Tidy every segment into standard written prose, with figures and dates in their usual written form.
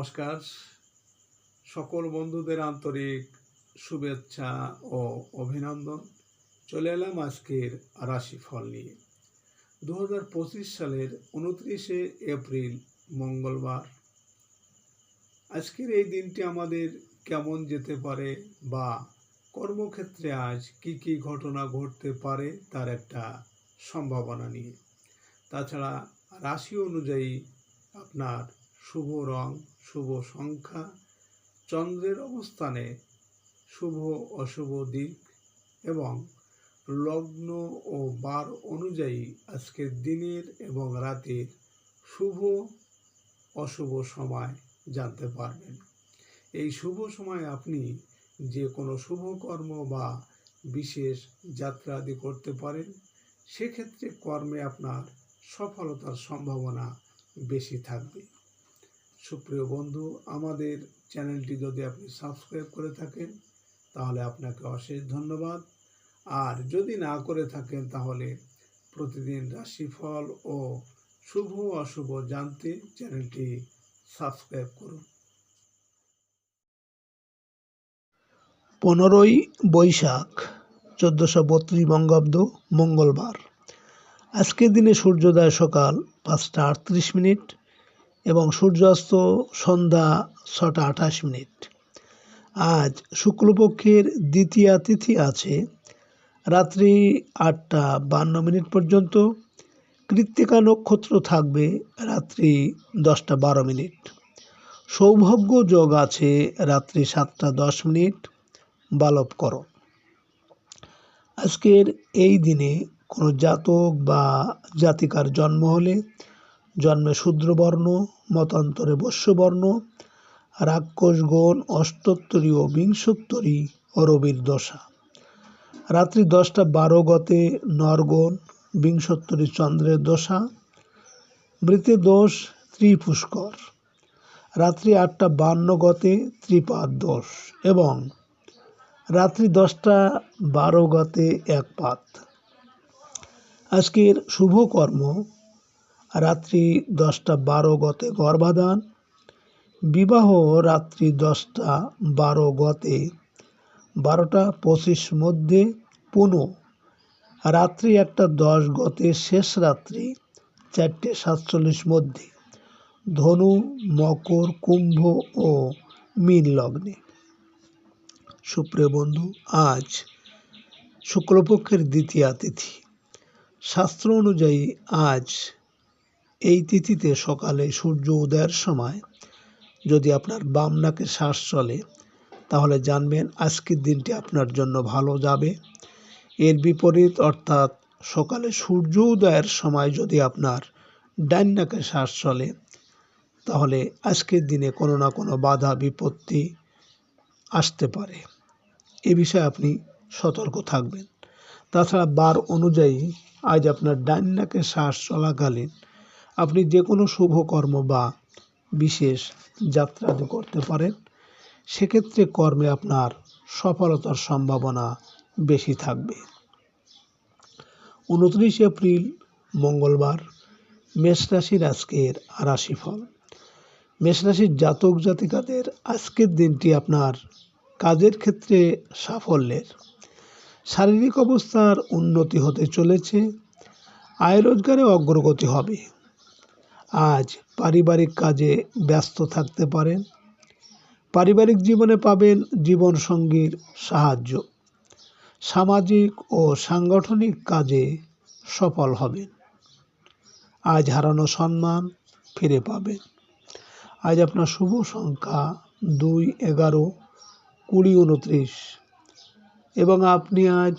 নমস্কার। সকল বন্ধুদের আন্তরিক শুভেচ্ছা ও অভিনন্দন। চলে এলাম আজকের রাশিফল নিয়ে। 2025 সালের 29শে এপ্রিল মঙ্গলবার। আজকের এই দিনটি আমাদের কেমন যেতে পারে বা কর্মক্ষেত্রে আজ কি ঘটনা ঘটতে পারে তার একটা সম্ভাবনা নিয়ে। তাছাড়া রাশি অনুযায়ী আপনার শুভ রং, শুভ সংখ্যা, চন্দ্রের অবস্থানে শুভ অশুভ দিক এবং লগ্ন ও বার অনুযায়ী আজকের দিনের এবং রাতের শুভ অশুভ সময় জানতে পারবেন। এই শুভ সময় আপনি যে কোনো শুভ কর্ম বা বিশেষ যাত্রা আদি করতে পারেন। সেক্ষেত্রে কর্মে আপনার সফলতার সম্ভাবনা বেশি থাকবে। সুপ্রিয় বন্ধু, আমাদের চ্যানেলটি যদি আপনি সাবস্ক্রাইব করে থাকেন তাহলে আপনাকে অশেষ ধন্যবাদ। আর যদি না করে থাকেন তাহলে প্রতিদিন রাশিফল ও শুভ অশুভ জানতে চ্যানেলটি সাবস্ক্রাইব করুন। 15ই বৈশাখ 1432 বঙ্গাব্দ মঙ্গলবার। আজকের দিনে সূর্যোদয় সকাল 5টা 38 মিনিট এবং সূর্যাস্ত সন্ধ্যা 6টা 28 মিনিট। আজ শুক্লপক্ষের দ্বিতীয়া তিথি আছে রাত্রি 8টা 52 মিনিট পর্যন্ত। কৃত্তিকা নক্ষত্র থাকবে রাত্রি 10টা 12 মিনিট। সৌভাগ্য যোগ আছে রাত্রি 7টা 10 মিনিট বালবকরণ। আজকের এই দিনে কোনো জাতক বা জাতিকার জন্ম হলে জন্মে শূদ্রবর্ণ, মতান্তরে বৈশ্যবর্ণ, রাক্ষস গণ, অষ্টোত্তরী ও বিংশোত্তরী ও রবির দশা। রাত্রি 10টা 12 গতে নরগণ, বিংশোত্তরী চন্দ্রের দশা। মৃতে দোষ ত্রিপুষ্কর। রাত্রি 8টা 52 গতে ত্রিপাদ দোষ এবং রাত্রি 10টা 12 গতে একপাত। আজকের শুভ কর্ম রাত্রি 10টা 12 গতে গর্ভাধান, বিবাহ রাত্রি 10টা 12 গতে 12টা 25 মধ্যে পুনঃ, রাত্রি 1টা 10 গতে শেষ রাত্রি 4টে 47 মধ্যে ধনু, মকর, কুম্ভ ও মীন লগ্নে। সুপ্রিয় বন্ধু, আজ শুক্লপক্ষের দ্বিতীয়া তিথি। শাস্ত্র অনুযায়ী আজ এই তিথিতে সকালে সূর্য উদয়ের সময় যদি আপনার বাম নাকে শ্বাস চলে তাহলে জানবেন আজকের দিনটি আপনার জন্য ভালো যাবে। এর বিপরীত অর্থাৎ সকালে সূর্য উদয়ের সময় যদি আপনার ডান নাকে শ্বাস চলে তাহলে আজকের দিনে কোনো না কোনো বাধা বিপত্তি আসতে পারে। এ বিষয়ে আপনি সতর্ক থাকবেন। তাছাড়া বার অনুযায়ী আজ আপনার ডান নাকে শ্বাস চলাকালীন আপনি যে কোনো শুভ কর্ম বা বিশেষ যাত্রা করতে পারেন। সেক্ষেত্রে কর্মে আপনার সফলতার সম্ভাবনা বেশি থাকবে। 29 এপ্রিল মঙ্গলবার। মেষ রাশির আজকের রাশিফল। মেষ রাশির জাতক জাতিকাদের আজকের দিনটি আপনার কাজের ক্ষেত্রে সাফল্যের, শারীরিক অবস্থার উন্নতি হতে চলেছে, আয় রোজগারে অগ্রগতি হবে। আজ পারিবারিক কাজে ব্যস্ত থাকতে পারেন। পারিবারিক জীবনে পাবেন জীবনসঙ্গীর সাহায্য। সামাজিক ও সাংগঠনিক কাজে সফল হবেন। আজ হারানো সম্মান ফিরে পাবেন। আজ আপনার শুভ সংখ্যা 2, 11, 20, 29 এবং আপনি আজ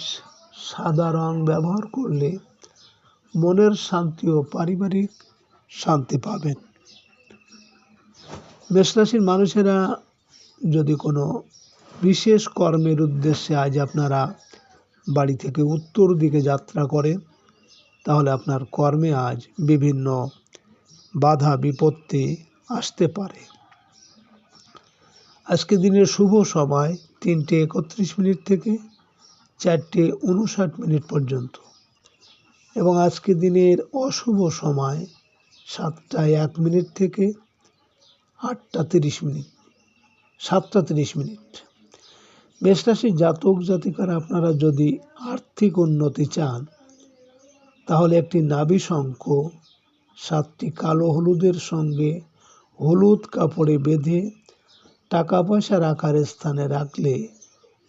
সাদা রং ব্যবহার করলে মনের শান্তি ও পারিবারিক শান্তি পাবেন। মেষরাশির মানুষেরা যদি কোনো বিশেষ কর্মের উদ্দেশ্যে আজ আপনারা বাড়ি থেকে উত্তর দিকে যাত্রা করেন তাহলে আপনার কর্মে আজ বিভিন্ন বাধা বিপত্তি আসতে পারে। আজকে দিনের শুভ সময় 3টে 31 মিনিট থেকে 4টে 59 মিনিট পর্যন্ত এবং আজকে দিনের অশুভ সময় 7টা 1 মিনিট থেকে 8:30 7:30। মেষ রাশির জাতক জাতিকারা আপনারা যদি আর্থিক উন্নতি চান, তাহলে একটি নাভি শঙ্খ 7টি কালো হলুদের সঙ্গে হলুদ কাপড়ে বেঁধে টাকা পয়সা রাখার স্থানে রাখলে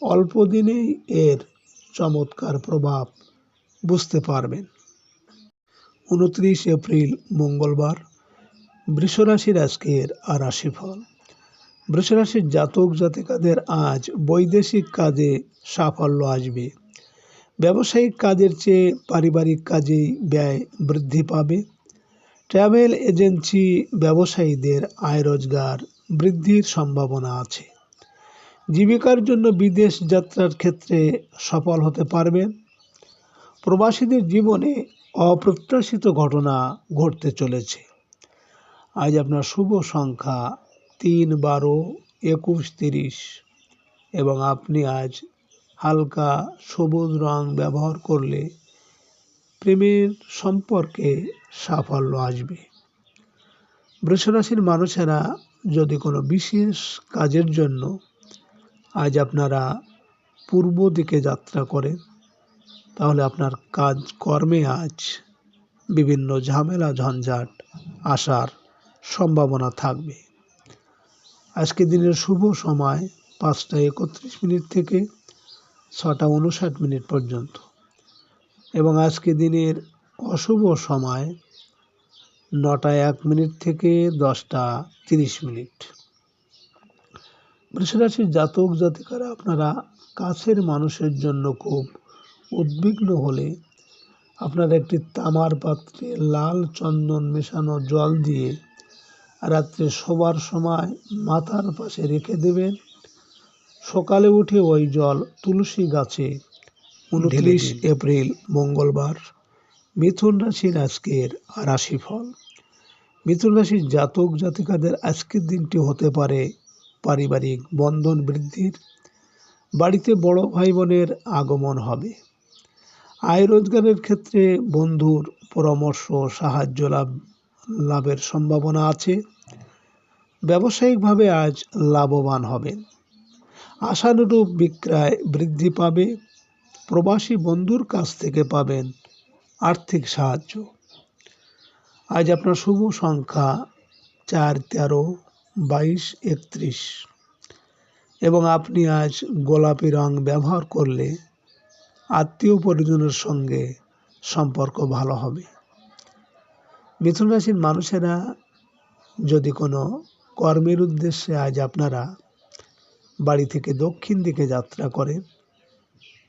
অল্প দিনেই এর চমৎকার প্রভাব বুঝতে পারবেন। 29 এপ্রিল মঙ্গলবার, বৃষরাশির আজকের রাশিফল। বৃষরাশির জাতক জাতিকাদের আজ বৈদেশিক কাজে সাফল্য আসবে। ব্যবসায়িক কাজের চেয়ে পারিবারিক কাজেই ব্যয় বৃদ্ধি পাবে। ট্রাভেল এজেন্সি ব্যবসায়ীদের আয় রোজগার বৃদ্ধির সম্ভাবনা আছে। জীবিকার জন্য বিদেশ যাত্রার ক্ষেত্রে সফল হতে পারবেন। প্রবাসীদের জীবনে অপ্রত্যাশিত ঘটনা ঘটতে চলেছে। আজ আপনার শুভ সংখ্যা 3, 12, 21, 30 এবং আপনি আজ হালকা সবুজ রং ব্যবহার করলে প্রেমের সম্পর্কে সাফল্য আসবে। বৃষরাশির মানুষেরা যদি কোনো বিশেষ কাজের জন্য আজ আপনারা পূর্ব দিকে যাত্রা করেন, তাহলে আপনার কাজ কর্মে আজ বিভিন্ন ঝামেলা ঝঞ্ঝাট আসার সম্ভাবনা থাকবে। আজকে দিনের শুভ সময় 5:31 থেকে 6:59 পর্যন্ত এবং আজকে দিনের অশুভ সময় 9:01 থেকে 10:30। বৃষরাশির জাতক জাতিকারা আপনারা কাছের মানুষের জন্য খুব উদ্বিগ্ন হলে আপনারা একটি তামার পাত্রে লাল চন্দন মেশানো জল দিয়ে রাত্রে শোবার সময় মাথার পাশে রেখে দেবেন। সকালে উঠে ওই জল তুলসী গাছে 29 এপ্রিল মঙ্গলবার, মিথুন রাশির আজকের রাশিফল। মিথুন রাশির জাতক জাতিকাদের আজকের দিনটি হতে পারে পারিবারিক বন্ধন বৃদ্ধির। বাড়িতে বড় ভাই বোনের আগমন হবে। আয় রোজগারের ক্ষেত্রে বন্ধুর পরামর্শ সাহায্য লাভের সম্ভাবনা আছে। ব্যবসায়িকভাবে আজ লাভবান হবেন। আশানুরূপ বিক্রয় বৃদ্ধি পাবে। প্রবাসী বন্ধুর কাছ থেকে পাবেন আর্থিক সাহায্য। আজ আপনার শুভ সংখ্যা 4, 13, 22, 31 এবং আপনি আজ গোলাপি রং ব্যবহার করলে আত্মীয় পরিজনের সঙ্গে সম্পর্ক ভালো হবে। মিথুন রাশির মানুষেরা যদি কোনো কর্মের উদ্দেশ্যে আজ আপনারা বাড়ি থেকে দক্ষিণ দিকে যাত্রা করেন,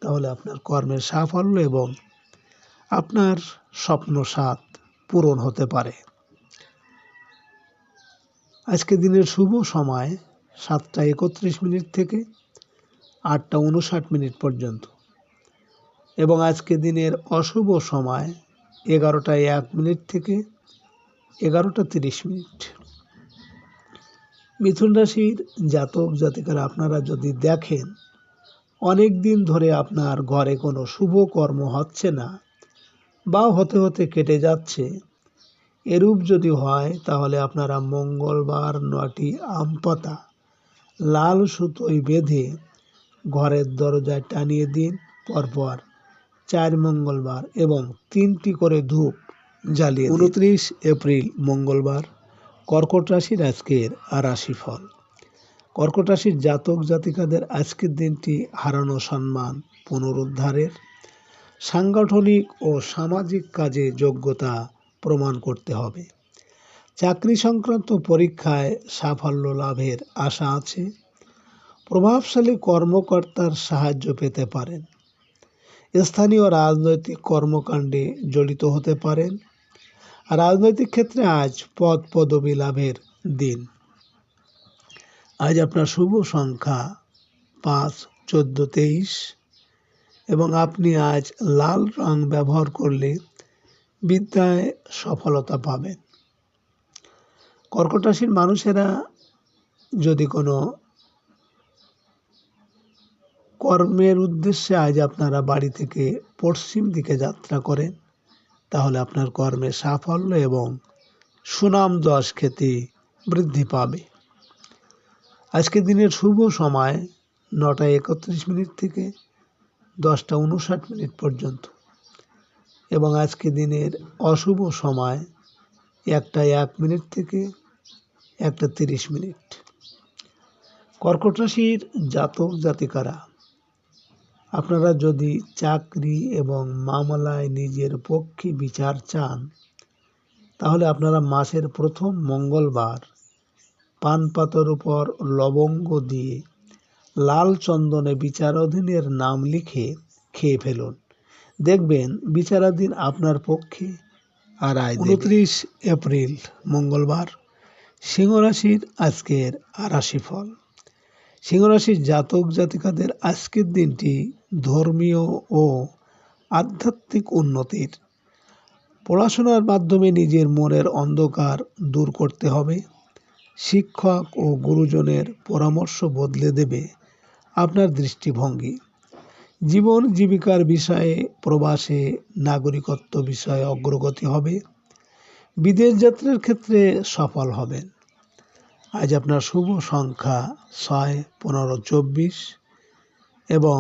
তাহলে আপনার কর্মের সাফল্য এবং আপনার স্বপ্ন সাধ পূরণ হতে পারে। আজকে দিনের শুভ সময় 7:31 থেকে 8:59 পর্যন্ত এবং আজকে দিনের অশুভ সময় 11:01 থেকে 11:30। মিথুন রাশির জাতক জাতিকারা আপনারা যদি দেখেন অনেক দিন ধরে আপনার ঘরে কোনো শুভ কর্ম হচ্ছে না বা হতে হতে কেটে যাচ্ছে, এরূপ যদি হয় তাহলে আপনারা মঙ্গলবার 9টি আম পাতা লাল সুতোয় বেঁধে ঘরের দরজায় টানিয়ে দিন। পরপর 4 মঙ্গলবার এবং 3টি করে ধূপ জ্বালিয়ে 29 এপ্রিল মঙ্গলবার, কর্কট রাশির আজকের রাশিফল। কর্কট রাশির জাতক জাতিকাদের আজকের দিনটি হারানো সম্মান পুনরুদ্ধারের। সাংগঠনিক ও সামাজিক কাজে যোগ্যতা প্রমাণ করতে হবে। চাকরি সংক্রান্ত পরীক্ষায় সাফল্য লাভের আশা আছে। প্রভাবশালী কর্মকর্তার সাহায্য পেতে পারেন। স্থানীয় রাজনৈতিক কর্মকাণ্ডে জড়িত হতে পারেন। রাজনৈতিক ক্ষেত্রে আজ পদ পদবি লাভের দিন। আজ আপনার শুভ সংখ্যা 5, 14, 23 এবং আপনি আজ লাল রং ব্যবহার করলে বিদ্যায় সফলতা পাবেন। কর্কট রাশির মানুষেরা যদি কোনো কর্মের উদ্দেশ্যে আজ আপনারা বাড়ি থেকে পশ্চিম দিকে যাত্রা করেন, তাহলে আপনার কর্মে সাফল্য এবং সুনাম যশ খ্যাতি বৃদ্ধি পাবে। আজকে দিনের শুভ সময় 9:31 থেকে 10:59 পর্যন্ত এবং আজকে দিনের অশুভ সময় 1:01 থেকে 1:30। কর্কট রাশির জাতক জাতিকারা, আপনারা যদি চাকরি এবং মামলায় নিজের পক্ষে বিচার চান, তাহলে আপনারা মাসের প্রথম মঙ্গলবার পান পাতার উপর লবঙ্গ দিয়ে লাল চন্দনে বিচারাধীনের নাম লিখে খেয়ে ফেলুন। দেখবেন বিচারাধীন আপনার পক্ষে রায় দেবে। 29 এপ্রিল মঙ্গলবার, সিংহ রাশির আজকের রাশিফল। সিংহ রাশির জাতক জাতিকাদের আজকের দিনটি ধর্মীয় ও আধ্যাত্মিক উন্নতির। পড়াশোনার মাধ্যমে নিজের মনের অন্ধকার দূর করতে হবে। শিক্ষক ও গুরুজনের পরামর্শ বদলে দেবে আপনার দৃষ্টিভঙ্গি। জীবন জীবিকার বিষয়ে, প্রবাসে নাগরিকত্ব বিষয়ে অগ্রগতি হবে। বিদেশ যাত্রার ক্ষেত্রে সফল হবেন। আজ আপনার শুভ সংখ্যা 6, 15, 24 এবং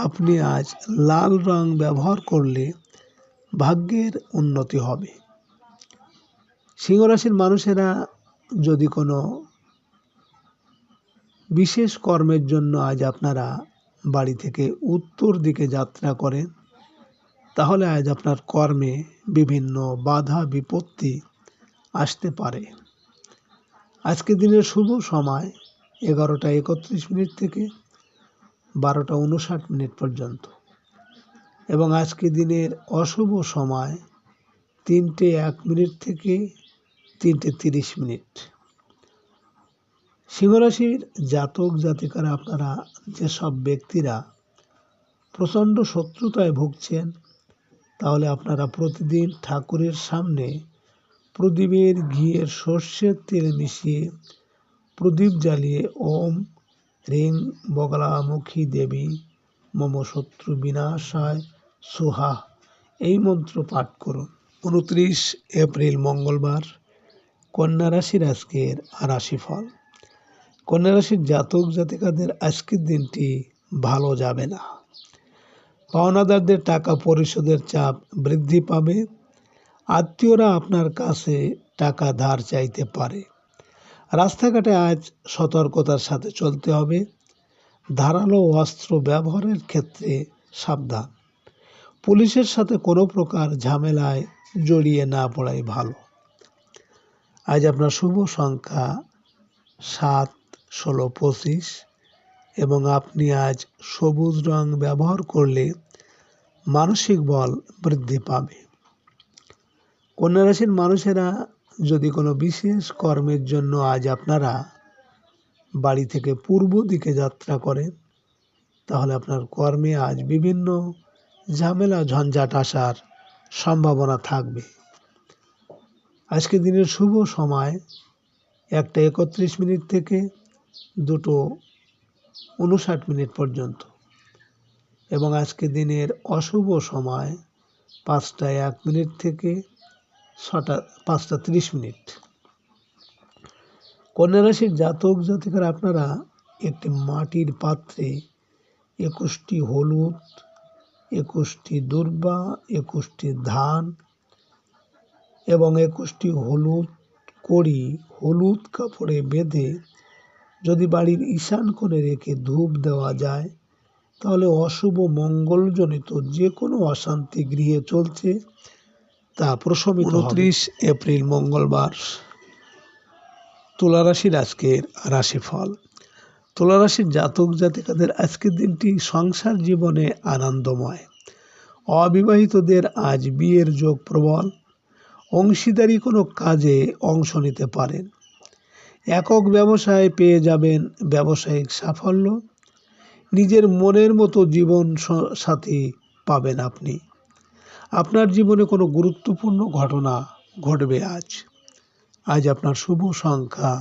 আপনি আজ লাল রং ব্যবহার করলে ভাগ্যের উন্নতি হবে। সিংহ রাশির মানুষেরা যদি কোনো বিশেষ কর্মের জন্য আজ আপনারা বাড়ি থেকে উত্তর দিকে যাত্রা করেন, তাহলে আজ আপনার কর্মে বিভিন্ন বাধা বিপত্তি আসতে পারে। আজকে দিনের শুভ সময় 11:31 থেকে 12:59 পর্যন্ত এবং আজকে দিনের অশুভ সময় 3:01 থেকে 3:30। সিংহরাশির জাতক জাতিকারা, আপনারা যেসব ব্যক্তিরা প্রচণ্ড শত্রুতায় ভুগছেন, তাহলে আপনারা প্রতিদিন ঠাকুরের সামনে প্রদীপের ঘিয়ের সর্ষের তেল মিশিয়ে প্রদীপ জ্বালিয়ে ওম হ্রিং বগলামুখী দেবী মম শত্রু বিনাশায় সুহা এই মন্ত্র পাঠ করুন। 29 এপ্রিল মঙ্গলবার, কন্যা রাশির আজকের রাশিফল। কন্যা রাশির জাতক জাতিকাদের আজকের দিনটি ভালো যাবে না। পাওনাদারদের টাকা পরিশোধের চাপ বৃদ্ধি পাবে। আত্মীয়রা আপনার কাছে টাকা ধার চাইতে পারে। রাস্তাঘাটে আজ সতর্কতার সাথে চলতে হবে। ধারালো অস্ত্র ব্যবহারের ক্ষেত্রে সাবধান। পুলিশের সাথে কোনো প্রকার ঝামেলায় জড়িয়ে না পড়াই ভালো। আজ আপনার শুভ সংখ্যা 7, 16, 25 এবং আপনি আজ সবুজ রং ব্যবহার করলে মানসিক বল বৃদ্ধি পাবে। কন্যা রাশির মানুষেরা যদি কোনো বিশেষ কর্মের জন্য আজ আপনারা বাড়ি থেকে পূর্ব দিকে যাত্রা করেন, তাহলে আপনার কর্মে আজ বিভিন্ন ঝামেলা ঝঞ্ঝাট আসার সম্ভাবনা থাকবে। আজকে দিনের শুভ সময় 1:31 থেকে 2:59 পর্যন্ত এবং আজকে দিনের অশুভ সময় 5:01 থেকে 5:30। কন্যা রাশির জাতক জাতিকারা, আপনারা একটি মাটির পাত্রে 21টি হলুদ, 21টি দূর্বা, 21টি ধান এবং 21টি হলুদ কড়ি হলুদ কাপড়ে বেঁধে যদি বাড়ির ঈশান কোণে রেখে ধূপ দেওয়া যায়, তাহলে অশুভ মঙ্গলজনিত যে কোনো অশান্তি গৃহে চলছে তা প্রশমিত হবে। 29 এপ্রিল মঙ্গলবার, তুলা রাশির আজকের রাশিফল। তুলা রাশির জাতক জাতিকাদের আজকের দিনটি সংসার জীবনে আনন্দময়। অবিবাহিতদের আজ বিয়ের যোগ প্রবল। অংশীদারি কোনো কাজে অংশ নিতে পারেন। একক ব্যবসায় পেয়ে যাবেন ব্যবসায়িক সাফল্য। নিজের মনের মতো জীবন সাথী পাবেন আপনি। আপনার জীবনে কোনো গুরুত্বপূর্ণ ঘটনা ঘটবে আজ। আজ আপনার শুভ সংখ্যা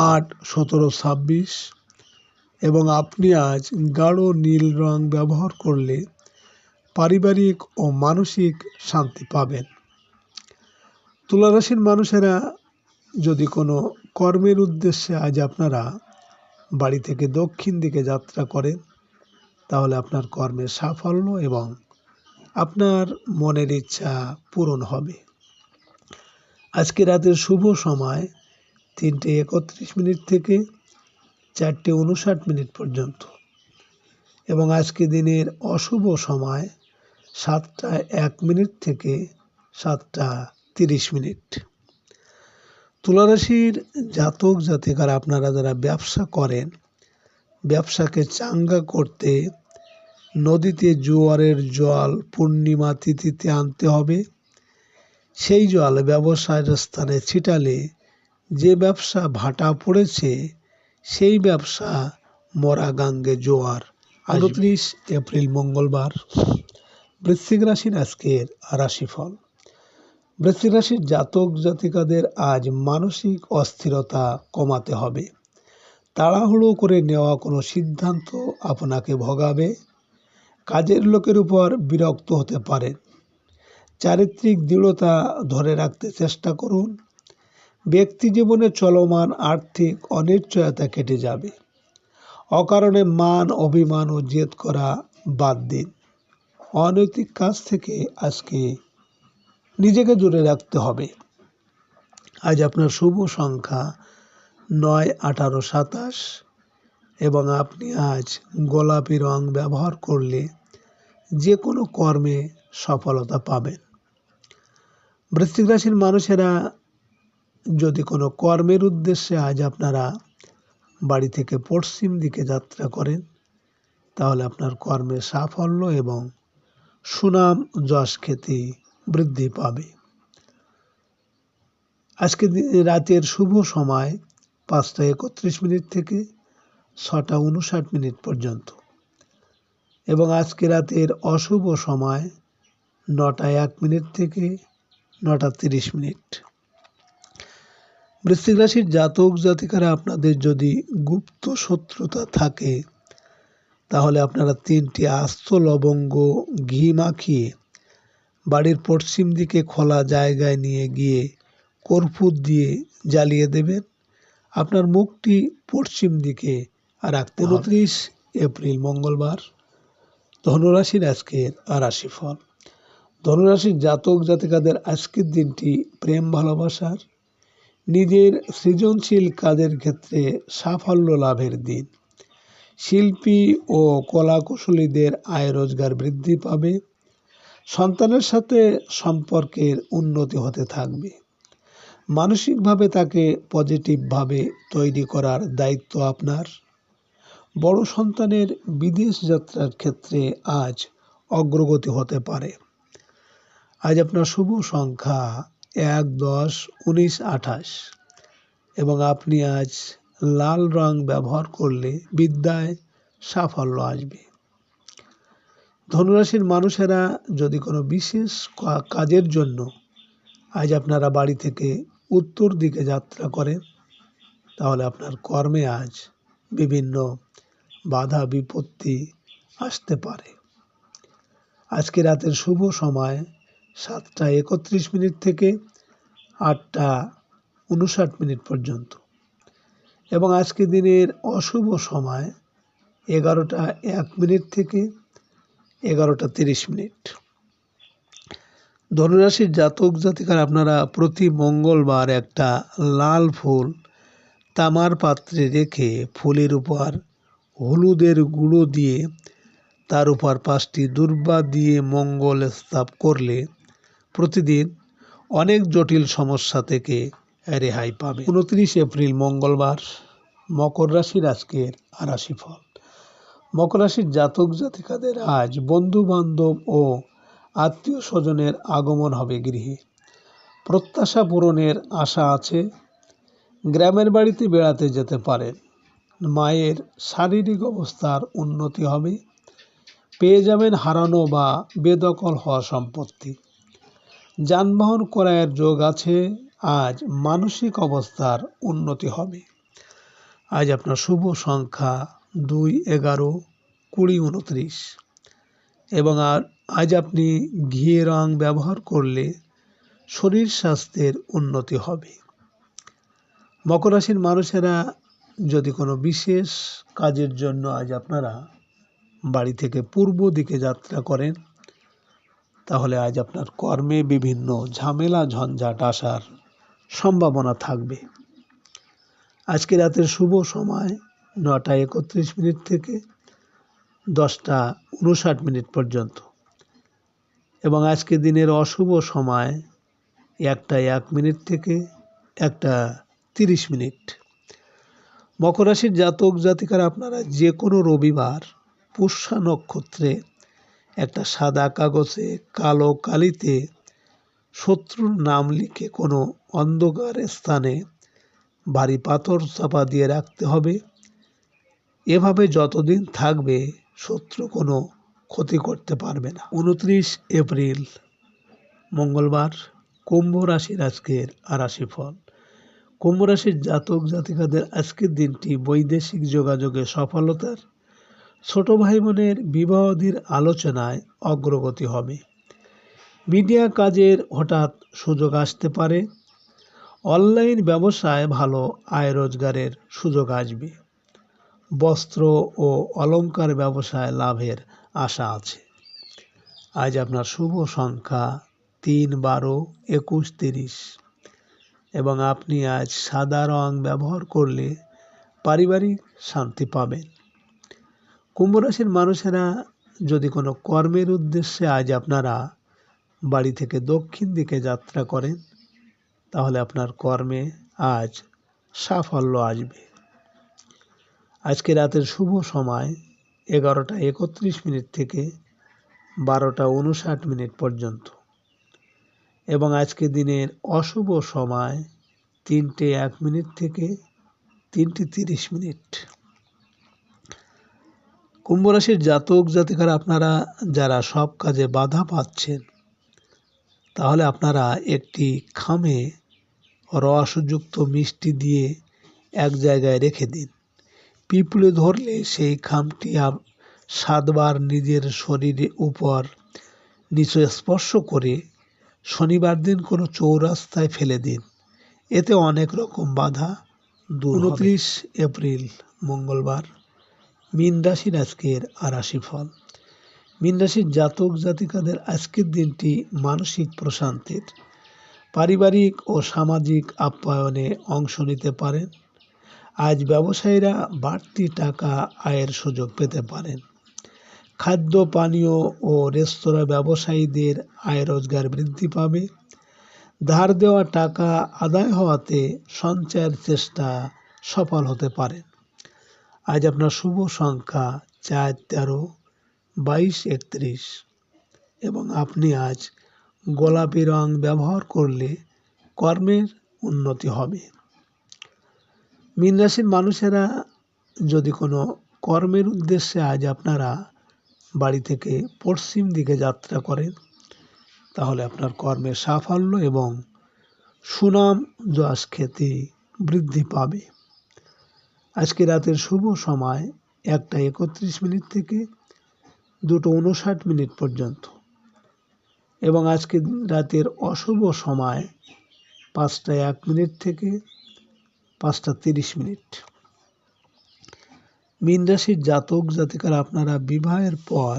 8, 17, 26 এবং আপনি আজ গাঢ় নীল রং ব্যবহার করলে পারিবারিক ও মানসিক শান্তি পাবেন। তুলা রাশির মানুষেরা যদি কোনো কর্মের উদ্দেশ্যে আজ আপনারা বাড়ি থেকে দক্ষিণ দিকে যাত্রা করেন, তাহলে আপনার কর্মের সাফল্য এবং আপনার মনের ইচ্ছা পূরণ হবে। আজকে রাতের শুভ সময় 3:31 থেকে 4:59 পর্যন্ত এবং আজকে দিনের অশুভ সময় 7:01 থেকে 7:30। তুলা রাশির জাতক জাতিকারা আপনারা যারা ব্যবসা করেন, ব্যবসাকে চাঙ্গা করতে নদীতে জোয়ারের জল পূর্ণিমা তিথিতে আনতে হবে। সেই জল ব্যবসায়ের স্থানে ছিটালে যে ব্যবসা ভাটা পড়েছে সেই ব্যবসা মরা গাঙ্গে জোয়ার। 29 এপ্রিল মঙ্গলবার। বৃশ্চিক রাশির আজকের রাশিফল। বৃশ্চিক রাশির জাতক জাতিকাদের আজ মানসিক অস্থিরতা কমাতে হবে। তাড়াহুড়ো করে নেওয়া কোনো সিদ্ধান্ত আপনাকে ভোগাবে। কাজের লোকের উপর বিরক্ত হতে পারেন। চারিত্রিক দৃঢ়তা ধরে রাখতে চেষ্টা করুন। ব্যক্তি জীবনে চলমান আর্থিক অনিশ্চয়তা কেটে যাবে। অকারণে মান অভিমান ও জেদ করা বাদ দিন। অনৈতিক কাজ থেকে আজকে নিজেকে দূরে রাখতে হবে। আজ আপনার শুভ সংখ্যা 9, 18, 27 এবং আপনি আজ গোলাপি রং ব্যবহার করলে যে কোনো কর্মে সফলতা পাবেন। বৃশ্চিক রাশির মানুষেরা যদি কোনো কর্মের উদ্দেশ্যে আজ আপনারা বাড়ি থেকে পশ্চিম দিকে যাত্রা করেন, তাহলে আপনার কর্মের সাফল্য এবং সুনাম যশ খ্যাতি বৃদ্ধি পাবে। আজকে রাতের শুভ সময় 5:31 থেকে 6:59 পর্যন্ত এবং আজকে রাতের অশুভ সময় 9:01 থেকে 9:30। বৃশ্চিক রাশির জাতক জাতিকারা আপনাদের যদি গুপ্ত শত্রুতা থাকে, তাহলে আপনারা 3টি আস্ত লবঙ্গ ঘি মাখিয়ে বাড়ির পশ্চিম দিকে খোলা জায়গায় নিয়ে গিয়ে কর্পূর দিয়ে জ্বালিয়ে দেবেন। আপনার মুখটি পশ্চিম দিকে রাখতে হবে। 29 এপ্রিল মঙ্গলবার। ধনুরাশির আজকের রাশিফল। ধনুরাশির জাতক জাতিকাদের আজকের দিনটি প্রেম ভালোবাসার, নিজের সৃজনশীল কাজের ক্ষেত্রে সাফল্য লাভের দিন। শিল্পী ও কলাকুশলীদের আয় রোজগার বৃদ্ধি পাবে। সন্তানের সাথে সম্পর্কের উন্নতি হতে থাকবে। মানসিকভাবে তাকে পজিটিভভাবে তৈরি করার দায়িত্ব আপনার। বড় সন্তানের বিদেশ যাত্রার ক্ষেত্রে আজ অগ্রগতি হতে পারে। আজ আপনার শুভ সংখ্যা 1, 10, 19, 28 এবং আপনি আজ লাল রং ব্যবহার করলে বিদ্যায় সাফল্য আসবে। ধনুরাশির মানুষেরা যদি কোনো বিশেষ কাজের জন্য আজ আপনারা বাড়ি থেকে উত্তর দিকে যাত্রা করেন, তাহলে আপনার কর্মে আজ বিভিন্ন বাধা বিপত্তি আসতে পারে। আজকে রাতের শুভ সময় 7:31 থেকে 8:59 পর্যন্ত এবং আজকে দিনের অশুভ সময় 11:01 থেকে 11:30। ধনুরাশির জাতক জাতিকারা আপনারা প্রতি মঙ্গলবার একটা লাল ফুল তামার পাত্রে রেখে ফুলের উপর হলুদের গুঁড়ো দিয়ে তার উপর 5টি দুর্বা দিয়ে মঙ্গল স্থাপ করলে প্রতিদিন অনেক জটিল সমস্যা থেকে রেহাই পাবে। 29 এপ্রিল মঙ্গলবার। মকর রাশির আজকের রাশিফল। মকর রাশির জাতক জাতিকাদের আজ বন্ধু বান্ধব ও আত্মীয় স্বজনের আগমন হবে গৃহে। প্রত্যাশা পূরণের আশা আছে। গ্রামের বাড়িতে বেড়াতে যেতে পারেন। মায়ের শারীরিক অবস্থার উন্নতি হবে। পেয়ে যাবেন হারানো বা বেদখল হওয়া সম্পত্তি। যানবাহন ক্রয়ের যোগ আছে। আজ মানসিক অবস্থার উন্নতি হবে। আজ আপনার শুভ সংখ্যা 2, 11, 20, 29 এবং আজ আপনি ঘি রং ব্যবহার করলে শরীর স্বাস্থ্যের উন্নতি হবে। মকর রাশির মানুষেরা যদি কোনো বিশেষ কাজের জন্য আজ আপনারা বাড়ি থেকে পূর্ব দিকে যাত্রা করেন, তাহলে আজ আপনার কর্মে বিভিন্ন ঝামেলা ঝঞ্ঝাট আসার সম্ভাবনা থাকবে। আজকে রাতের শুভ সময় 9:31 থেকে 10:59 পর্যন্ত এবং আজকে দিনের অশুভ সময় 1:01 থেকে 1:30। মকর রাশির জাতক জাতিকারা আপনারা যে কোনো রবিবার পুষ্যা নক্ষত্রে একটা সাদা কাগজে কালো কালিতে শত্রুর নাম লিখে কোনো অন্ধকার স্থানে ভারী পাথর চাপা দিয়ে রাখতে হবে। এভাবে যতদিন থাকবে শত্রু কোনো ক্ষতি করতে পারবে না। 29 এপ্রিল মঙ্গলবার, কুম্ভ রাশির আজকের রাশিফল। কুম্ভ রাশির জাতক জাতিকাদের আজকের দিনটি বৈদেশিক যোগাযোগে সফলতার, ছোট ভাই বোনের বিবাহাদির আলোচনায় অগ্রগতি হবে। মিডিয়া কাজের হঠাৎ সুযোগ আসতে পারে। অনলাইন ব্যবসায় ভালো আয় রোজগারের সুযোগ আসবে। বস্ত্র ও অলংকার ব্যবসায় লাভের আশা আছে। আজ আপনার শুভ সংখ্যা 3, 12, 21, 30 এবং আপনি আজ সাদা রং ব্যবহার করলে পারিবারিক শান্তি পাবেন। কুম্ভ রাশির মানুষেরা যদি কোনো কর্মের উদ্দেশ্যে আজ আপনারা বাড়ি থেকে দক্ষিণ দিকে যাত্রা করেন, তাহলে আপনার কর্মে আজ সাফল্য আসবে। আজকে রাতের শুভ সময় 11:31 থেকে 12:59 পর্যন্ত এবং আজকে দিনের অশুভ সময় 3:01 থেকে 3:30। কুম্ভ রাশির জাতক জাতিকারা আপনারা যারা সব কাজে বাধা পাচ্ছেন, তাহলে আপনারা একটি খামে রসযুক্ত মিষ্টি দিয়ে এক জায়গায় রেখে দিন। পিঁপড়ে ধরলে সেই খামটি 7 বার নিজের শরীরের উপর নিচে স্পর্শ করে শনিবার দিন কোনো চৌরাস্তায় ফেলে দিন। এতে অনেক রকম বাধা দূর হবে। 29 এপ্রিল মঙ্গলবার, মীন রাশির আজকের রাশিফল। মীন রাশির জাতক জাতিকাদের আজকের দিনটি মানসিক প্রশান্তির, পারিবারিক ও সামাজিক আপ্যায়নে অংশ নিতে পারেন। আজ ব্যবসায়ীরা বাড়তি টাকা আয়ের সুযোগ পেতে পারেন। খাদ্য পানীয় ও রেস্তোরাঁ ব্যবসায়ীদের আয় রোজগার বৃদ্ধি পাবে। ধার দেওয়া টাকা আদায় হওয়াতে সঞ্চয়ের চেষ্টা সফল হতে পারে। আজ আপনার শুভ সংখ্যা 4, 13, 22, 31 এবং আপনি আজ গোলাপি রং ব্যবহার করলে কর্মের উন্নতি হবে। মীন রাশির মানুষেরা যদি কোনো কর্মের উদ্দেশ্যে আজ আপনারা বাড়ি থেকে পশ্চিম দিকে যাত্রা করেন, তাহলে আপনার কর্মের সাফল্য এবং সুনাম যশ খ্যাতি বৃদ্ধি পাবে। আজকে রাতের শুভ সময় 1:31 থেকে 2:59 পর্যন্ত এবং আজকে রাতের অশুভ সময় 5:01 থেকে 5:30। মীন রাশির জাতক জাতিকারা আপনারা বিবাহের পর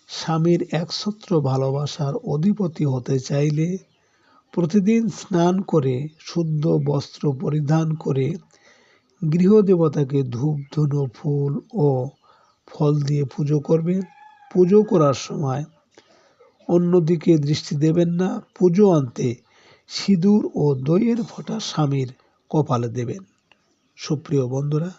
স্বামীর একছত্র ভালোবাসার অধিপতি হতে চাইলে প্রতিদিন স্নান করে শুদ্ধ বস্ত্র পরিধান করে গৃহদেবতাকে ধূপ ধুনো ফুল ও ফল দিয়ে পুজো করবেন। পুজো করার সময় অন্যদিকে দৃষ্টি দেবেন না। পুজো আনতে সিঁদুর ও দইয়ের ফোঁটা স্বামীর কপালে দেবেন। সুপ্রিয় বন্ধুরা,